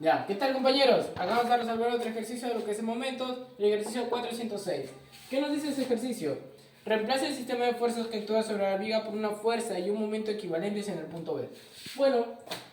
Ya, ¿qué tal compañeros? Acá vamos a resolver otro ejercicio de lo que es en momentos, el ejercicio 406. ¿Qué nos dice ese ejercicio? Reemplaza el sistema de fuerzas que actúa sobre la viga por una fuerza y un momento equivalentes en el punto B. Bueno,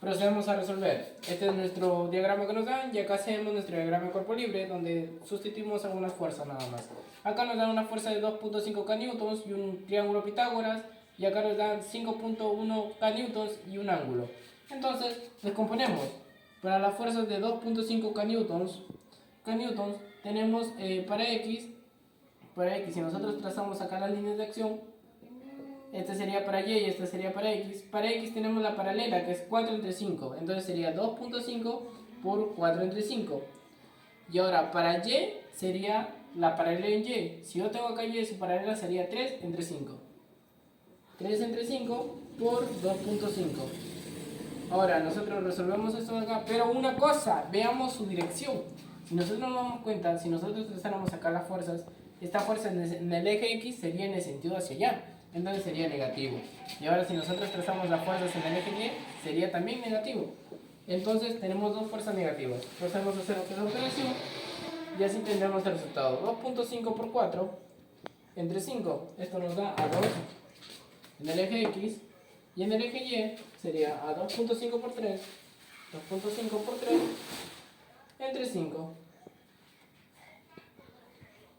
procedemos a resolver. Este es nuestro diagrama que nos dan y acá hacemos nuestro diagrama de cuerpo libre donde sustituimos algunas fuerzas nada más. Acá nos dan una fuerza de 2.5 kN y un triángulo Pitágoras y acá nos dan 5.1 kN y un ángulo. Entonces, descomponemos. Para las fuerzas de 2.5 kN tenemos para X, si nosotros trazamos acá las líneas de acción, este sería para Y y este sería para X. Para X tenemos la paralela que es 4 entre 5, entonces sería 2.5 por 4 entre 5. Y ahora para Y sería la paralela en Y. Si yo tengo acá Y, su paralela sería 3 entre 5. 3 entre 5 por 2.5. Ahora, nosotros resolvemos esto de acá, pero una cosa, veamos su dirección. Si nosotros nos damos cuenta, si nosotros trazáramos acá las fuerzas, esta fuerza en el eje X sería en el sentido hacia allá, entonces sería negativo. Y ahora si nosotros trazamos las fuerzas en el eje Y, sería también negativo. Entonces tenemos dos fuerzas negativas. Procedemos a hacer otra operación y así tendremos el resultado. 2.5 por 4 entre 5, esto nos da a 2 en el eje X. Y en el eje Y sería a 2.5 por 3, 2.5 por 3 entre 5.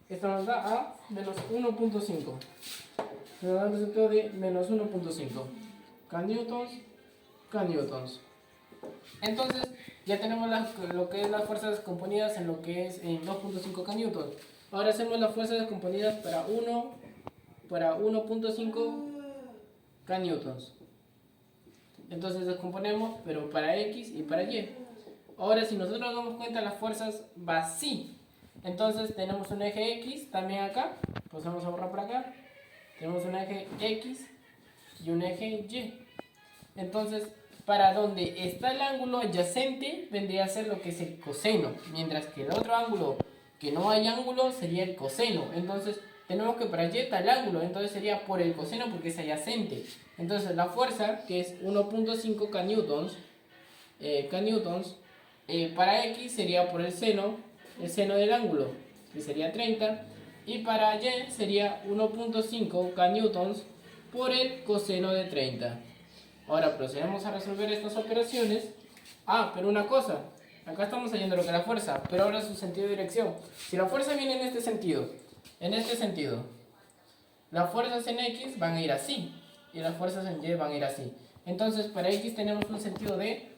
Esto nos da a menos 1.5. Nos da el resultado de menos 1.5 kN. Entonces ya tenemos lo que es las fuerzas descomponidas en lo que es en 2.5 kN. Ahora hacemos las fuerzas descomponidas para 1.5 kN. Entonces descomponemos, pero para X y para Y. Ahora, si nosotros nos damos cuenta, las fuerzas va así. Entonces tenemos un eje X también acá. Pues vamos a borrar por acá. Tenemos un eje X y un eje Y. Entonces, para donde está el ángulo adyacente, vendría a ser lo que es el coseno. Mientras que el otro ángulo, que no hay ángulo, sería el coseno. Entonces, tenemos que para Y está el ángulo. Entonces sería por el coseno porque es adyacente. Entonces, la fuerza, que es 1.5 kN, para X sería por el seno del ángulo, que sería 30, y para Y sería 1.5 kN por el coseno de 30. Ahora procedemos a resolver estas operaciones. Pero una cosa, acá estamos hallando lo que es la fuerza, pero ahora su sentido de dirección. Si la fuerza viene en este sentido, las fuerzas en X van a ir así, y las fuerzas en Y van a ir así. Entonces para X tenemos un sentido de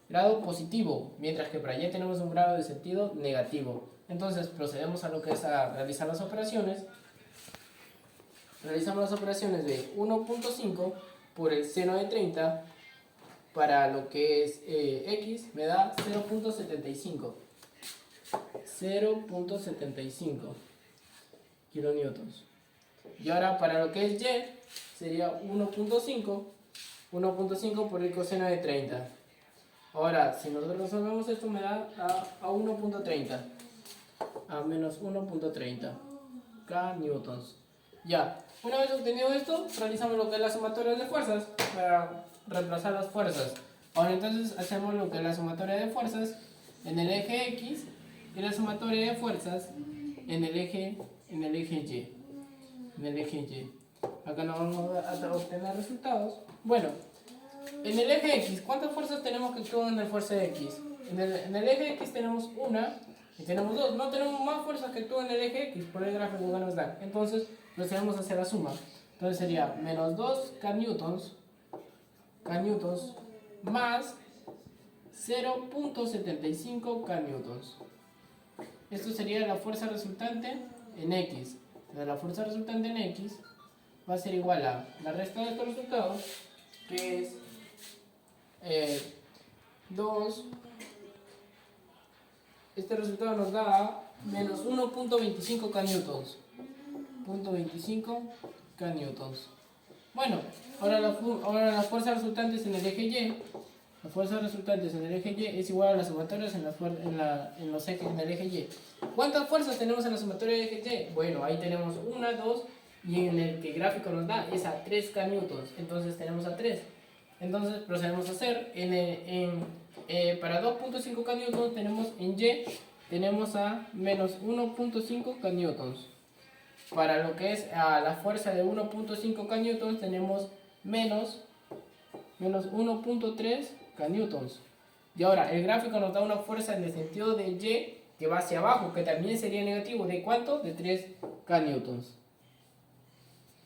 grado positivo, mientras que para Y tenemos un grado de sentido negativo. Entonces procedemos a lo que es a realizar las operaciones. Realizamos las operaciones de 1.5 por el seno de 30 para lo que es X me da 0.75 kilonewtons. Y ahora para lo que es Y sería 1.5 por el coseno de 30. Ahora, si nosotros resolvemos esto, me da a 1.30, a menos 1.30 kN. Ya, una vez obtenido esto, realizamos lo que es la sumatoria de fuerzas para reemplazar las fuerzas. Ahora entonces hacemos lo que es la sumatoria de fuerzas en el eje X y la sumatoria de fuerzas en el eje Y. Acá nos vamos a obtener resultados. Bueno, en el eje X, ¿cuántas fuerzas tenemos que actúan en el fuerza X? En el eje X tenemos una y tenemos dos. No tenemos más fuerzas que actúan en el eje X por el gráfico que nos dan. Entonces procedemos a hacer la suma. Entonces sería menos 2 kN más 0.75 kN. Esto sería la fuerza resultante en X. La fuerza resultante en X va a ser igual a la resta de estos resultados, que es 2. Este resultado nos da a menos 1.25 kN. Bueno, ahora las fuerzas resultantes en el eje Y. Las fuerzas resultantes en el eje Y es igual a las sumatorias en el eje Y. ¿Cuántas fuerzas tenemos en la sumatoria del eje Y? Bueno, ahí tenemos 1, 2, y en el que el gráfico nos da es a 3 kN. Entonces tenemos a 3. Entonces procedemos a hacer en para 2.5 kN tenemos en Y, tenemos a menos 1.5 kN. Para lo que es a la fuerza de 1.5 kN tenemos menos 1.3 kN. Y ahora el gráfico nos da una fuerza en el sentido de Y que va hacia abajo, que también sería negativo. ¿De cuánto? De 3 kN.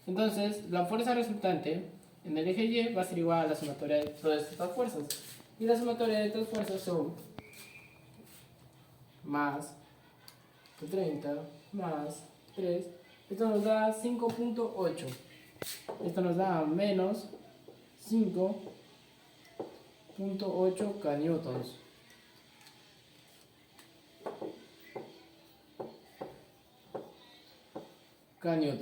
Entonces la fuerza resultante en el eje Y va a ser igual a la sumatoria de todas estas fuerzas. Y la sumatoria de estas fuerzas son más 30 más 3. Esto nos da 5.8. Esto nos da menos 5.8 kN.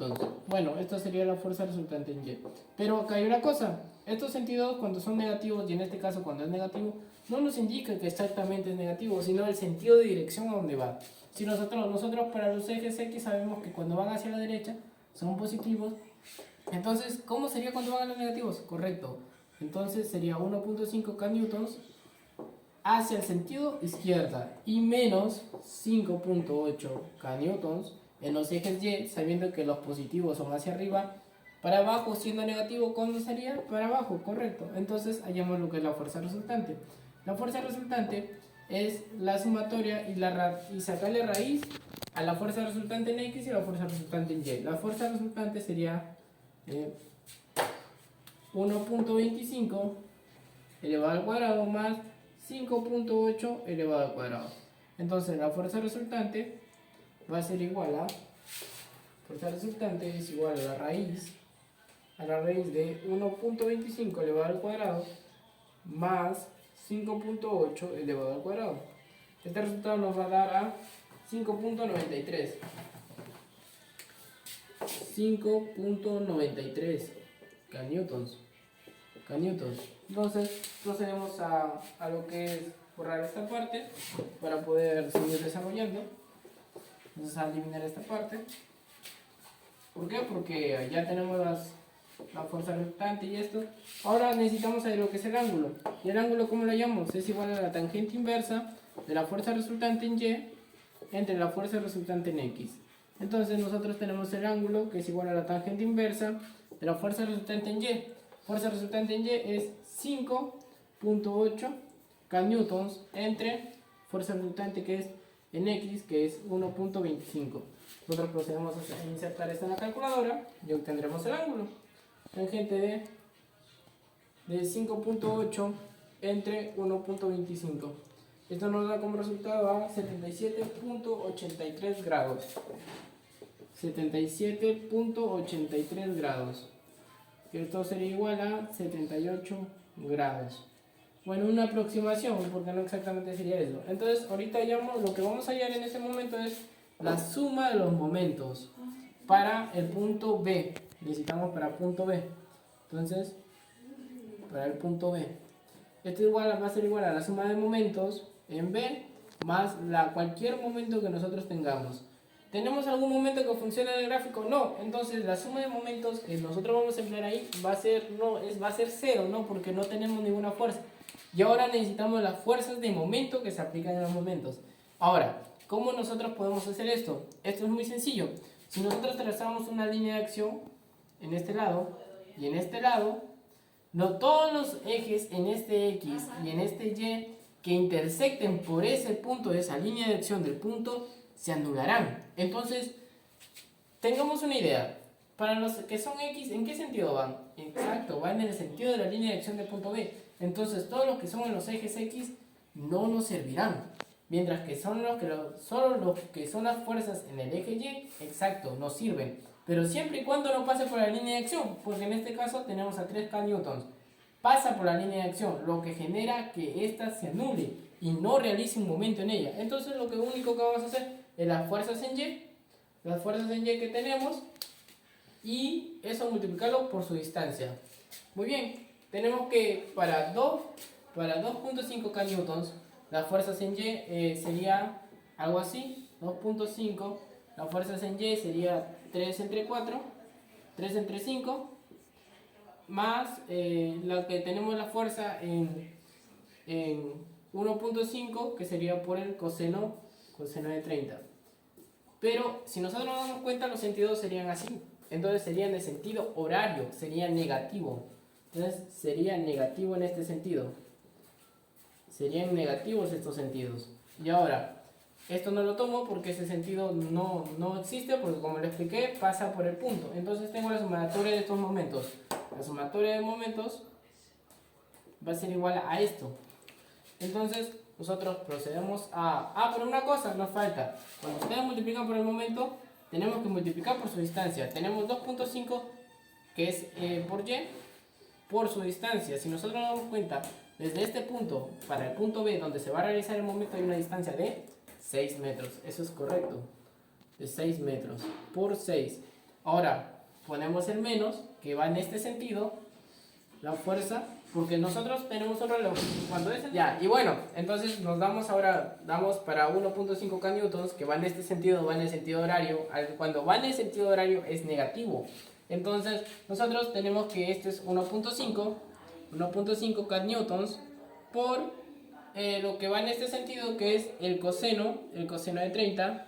Bueno, esta sería la fuerza resultante en Y. Pero acá hay una cosa. Estos sentidos cuando son negativos, y en este caso cuando es negativo, no nos indica que exactamente es negativo, sino el sentido de dirección a donde va. Si nosotros para los ejes X sabemos que cuando van hacia la derecha son positivos. Entonces, ¿cómo sería cuando van a los negativos? Correcto. Entonces sería 1.5 kN hacia el sentido izquierda y menos 5.8 kN en los ejes Y, sabiendo que los positivos son hacia arriba. Para abajo, siendo negativo, ¿cuándo sería? Para abajo, correcto. Entonces hallamos lo que es la fuerza resultante. La fuerza resultante es la sumatoria y sacarle raíz a la fuerza resultante en X y la fuerza resultante en Y. La fuerza resultante sería 1.25 elevado al cuadrado más 5.8 elevado al cuadrado. Entonces la fuerza resultante va a ser igual a, fuerza resultante es igual a la raíz de 1.25 elevado al cuadrado más 5.8 elevado al cuadrado. Este resultado nos va a dar a 5.93. 5.93 kN. Entonces procedemos a lo que es borrar esta parte para poder seguir desarrollando. Entonces a eliminar esta parte. ¿Por qué? Porque ya tenemos la fuerza resultante y esto. Ahora necesitamos saber lo que es el ángulo. ¿Y el ángulo cómo lo llamamos? Es igual a la tangente inversa de la fuerza resultante en Y entre la fuerza resultante en X. Entonces nosotros tenemos el ángulo que es igual a la tangente inversa de la fuerza resultante en Y. Fuerza resultante en Y es 5.8 kN entre fuerza resultante que es en X, que es 1.25. Nosotros procedemos a insertar esto en la calculadora y obtendremos el ángulo. Tangente de 5.8 entre 1.25. Esto nos da como resultado a 77.83 grados. 77.83 grados. Esto sería igual a 78 grados. Bueno, una aproximación, porque no exactamente sería eso. Entonces, ahorita lo que vamos a hallar en este momento es la suma de los momentos para el punto B. Necesitamos para punto B. Entonces, para el punto B. Esto va a ser igual a la suma de momentos en B más cualquier momento que nosotros tengamos. ¿Tenemos algún momento que funcione en el gráfico? No. Entonces la suma de momentos que nosotros vamos a emplear ahí va a ser 0, ¿no? Porque no tenemos ninguna fuerza. Y ahora necesitamos las fuerzas de momento que se aplican en los momentos. Ahora, ¿cómo nosotros podemos hacer esto? Esto es muy sencillo. Si nosotros trazamos una línea de acción en este lado y en este lado, no todos los ejes en este X y en este Y que intersecten por ese punto de esa línea de acción del punto se anularán. Entonces, tengamos una idea. Para los que son X, ¿en qué sentido van? Exacto, van en el sentido de la línea de acción del punto B. Entonces, todos los que son en los ejes X no nos servirán. Mientras que solo los que son las fuerzas en el eje Y, exacto, nos sirven. Pero siempre y cuando no pase por la línea de acción, porque en este caso tenemos a 3 kN. Pasa por la línea de acción, lo que genera que ésta se anule y no realice un momento en ella. Entonces lo único que vamos a hacer es las fuerzas en Y que tenemos, y eso multiplicarlo por su distancia. Muy bien, tenemos que para 2.5 kN, las fuerzas en Y sería algo así, 2.5, las fuerzas en Y sería 3 entre 4, 3 entre 5, más lo que tenemos la fuerza en 1.5 que sería por el coseno de 30. Pero si nosotros nos damos cuenta, los sentidos serían así. Entonces serían de sentido horario, sería negativo. Entonces sería negativo en este sentido. Serían negativos estos sentidos. Y ahora, esto no lo tomo porque ese sentido no existe, porque como lo expliqué, pasa por el punto. Entonces tengo la sumatoria de estos momentos. La sumatoria de momentos va a ser igual a esto. Entonces nosotros procedemos a... Ah, pero una cosa nos falta. Cuando ustedes multiplican por el momento, tenemos que multiplicar por su distancia. Tenemos 2.5 que es por y por su distancia. Si nosotros nos damos cuenta, desde este punto para el punto B, donde se va a realizar el momento, hay una distancia de 6 metros. Eso es correcto. De 6 metros por 6. Ahora, ponemos el menos, que va en este sentido, la fuerza, porque nosotros tenemos un reloj. Cuando es ya, y bueno, entonces nos damos para 1.5 kN, que va en este sentido, va en el sentido horario. Cuando va en el sentido horario es negativo. Entonces, nosotros tenemos que este es 1.5 kN por lo que va en este sentido, que es el coseno de 30.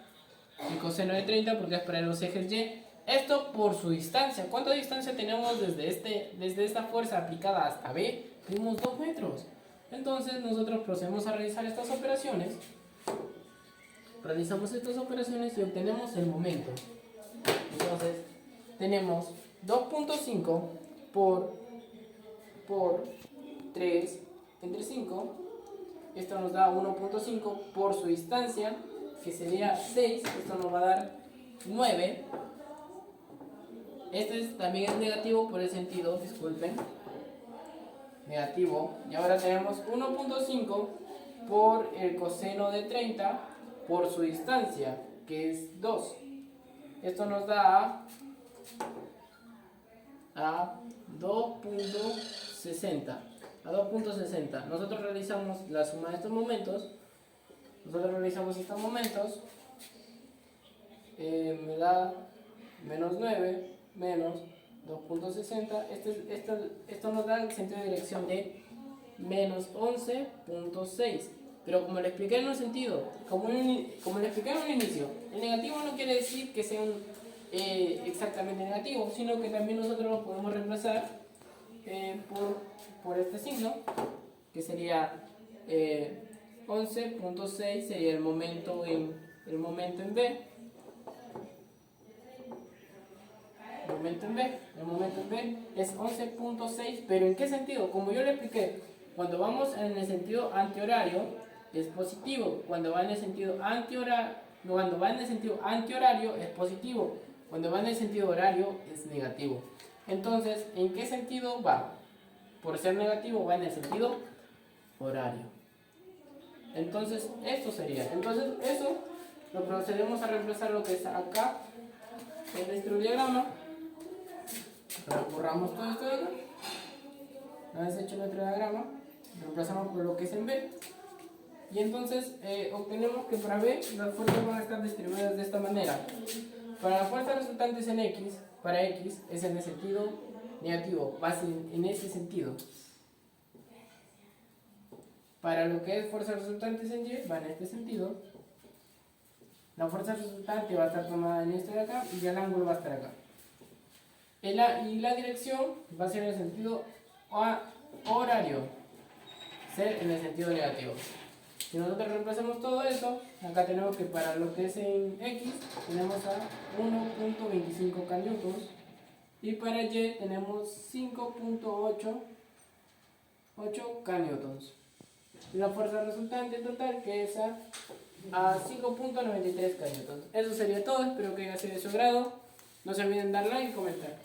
El coseno de 30 porque es para los ejes Y. Esto por su distancia. ¿Cuánta distancia tenemos desde esta fuerza aplicada hasta B? Tenemos 2 metros. Entonces nosotros procedemos a realizar estas operaciones. Realizamos estas operaciones y obtenemos el momento. Entonces tenemos 2.5 por 3 entre 5. Esto nos da 1.5 por su distancia, que sería 6. Esto nos va a dar 9. Este también es negativo por el sentido, disculpen. Negativo. Y ahora tenemos 1.5 por el coseno de 30 por su distancia, que es 2. Esto nos da a 2.60. A 2.60. Nosotros realizamos la suma de estos momentos. Me da menos 9 menos 2.60. Esto nos da el sentido de dirección de menos 11.6. Pero como le expliqué en un sentido, como le expliqué en un inicio, el negativo no quiere decir que sea exactamente negativo, sino que también nosotros lo podemos reemplazar por este signo, que sería 11.6 sería el momento en B. El momento en B es 11.6, pero ¿en qué sentido? Como yo le expliqué, cuando vamos en el sentido antihorario es positivo, cuando va en el sentido antihorario es positivo, cuando va en el sentido horario es negativo. Entonces, ¿en qué sentido va? Por ser negativo va en el sentido horario. Entonces, esto sería. Entonces, eso lo procedemos a reemplazar lo que está acá en nuestro diagrama. Borramos todo esto de acá. Una vez hecho nuestro diagrama, reemplazamos por lo que es en B. Y entonces obtenemos que para B las fuerzas van a estar distribuidas de esta manera. Para las fuerzas resultantes en X, para X es en el sentido negativo, va en ese sentido. Para lo que es fuerzas resultantes en Y, va en este sentido. La fuerza resultante va a estar tomada en este de acá y el ángulo va a estar acá. Y la dirección va a ser en el sentido horario, ser en el sentido negativo. Si nosotros reemplazamos todo eso, acá tenemos que para lo que es en X tenemos a 1.25 kN y para Y tenemos 5.8 kN. Y la fuerza resultante total que es a 5.93 kN. Eso sería todo, espero que haya sido de su agrado. No se olviden dar like y comentar.